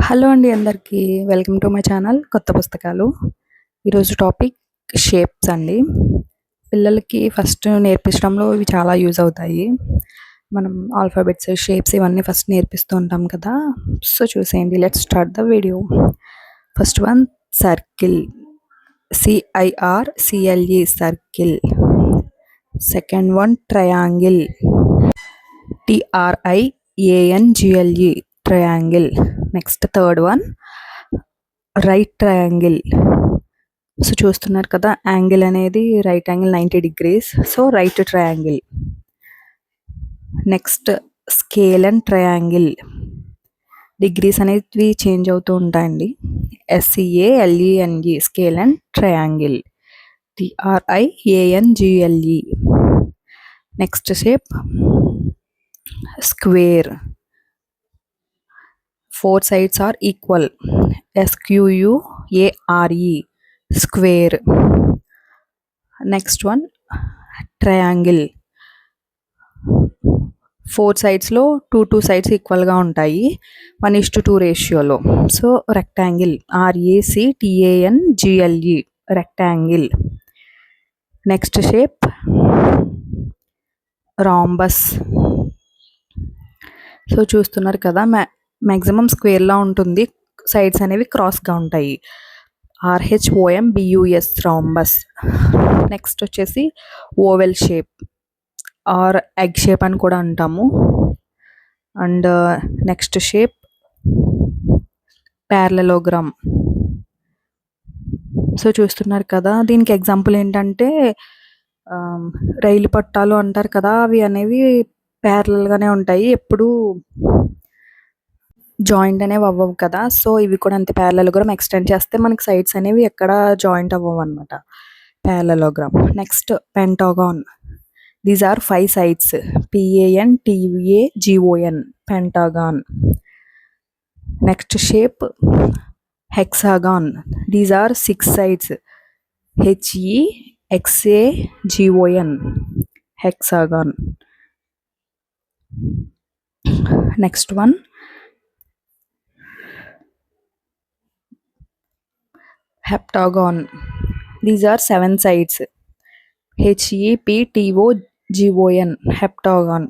Hello అండి అందరికీ. Welcome to my channel కొత్త పుస్తకాలు. ఈరోజు టాపిక్ షేప్స్ అండి. పిల్లలకి ఫస్ట్ నేర్పించడంలో ఇవి చాలా యూజ్ అవుతాయి. మనం ఆల్ఫాబెట్స్, షేప్స్ ఇవన్నీ ఫస్ట్ నేర్పిస్తూ ఉంటాం కదా. సో చూసేయండి, let's start the video. First one circle, CIRCLE circle. Second one triangle, TRIANGLE triangle. Next third one right triangle. So చూస్తున్నారు కదా, యాంగిల్ అనేది right angle 90 degrees, so right triangle. Next scale and triangle. Degrees అనేవి change అవుతూ ఉంటాయండి. SCALENE scale and triangle. TRIANGLE. Next shape square. 4 sides are equal. SQUARE square. Next one triangle. 4 sides లో 2 sides ఈక్వల్గా ఉంటాయి, 1:2 రేషియోలో. So rectangle, RACTANGLE rectangle. Next shape rhombus. So చూస్తున్నారు కదా, maximum స్క్వేర్లా ఉంటుంది, సైడ్స్ అనేవి క్రాస్గా ఉంటాయి. RHOMBUS rhombus. నెక్స్ట్ వచ్చేసి oval shape or egg shape అని కూడా అంటాము. And next shape parallelogram. So చూస్తున్నారు కదా, దీనికి ఎగ్జాంపుల్ ఏంటంటే రైలు పట్టాలు అంటారు కదా, అవి అనేవి ప్యారలల్గానే ఉంటాయి, ఎప్పుడు జాయింట్ అనేవి అవ్వవు కదా. సో ఇవి కూడా అంతే, ప్యారలలోగ్రామ్ ఎక్స్టెండ్ చేస్తే మనకి సైడ్స్ అనేవి ఎక్కడ జాయింట్ అవ్వవు అనమాట. Parallelogram. Next pentagon. These are 5 sides. PANTAGON pentagon. Next shape hexagon. These are 6 sides. HEXAGON hexagon. Next one heptagon. These are 7 sides. HEPTOGON heptagon.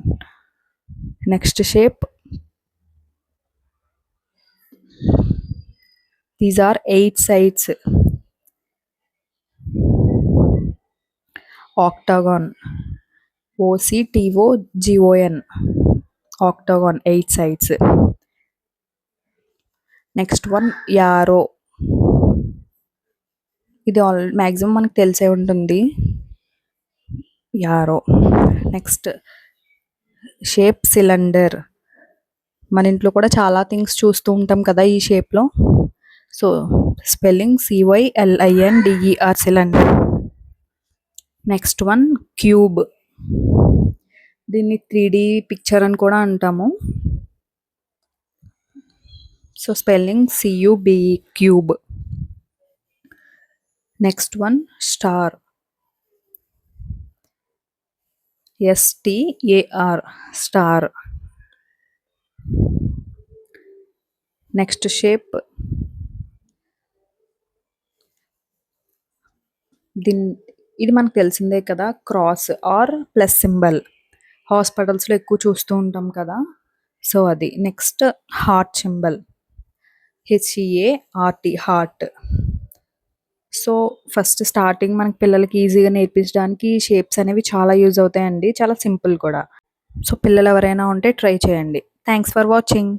Next shape, these are 8 sides. Octagon. OCTOGON octagon, 8 sides. Next one arrow. ఇది maximum మనకు తెలిసే ఉంటుంది, arrow. Next shape cylinder. మన ఇంట్లో కూడా చాలా things చూస్తూ ఉంటాం కదా ఈ షేప్లో. So spelling CYLINDER cylinder. Next one cube. దీన్ని 3D పిక్చర్ అని కూడా అంటాము. So spelling CUBE cube. Next one star. STAR star. Next shape ఇది మనకు తెలిసిందే కదా, క్రాస్ ఆర్ ప్లస్ సింబల్. హాస్పిటల్స్లో ఎక్కువ చూస్తూ ఉంటాం కదా, సో అది. Next heart symbol, HEART heart. So first starting మనకి పిల్లలకి ఈజీగా నేర్పించడానికి షేప్స్ అనేవి చాలా యూజ్ అవుతాయండి, చాలా సింపుల్ కూడా. సో పిల్లలు ఎవరైనా ఉంటే ట్రై చేయండి. Thanks for watching.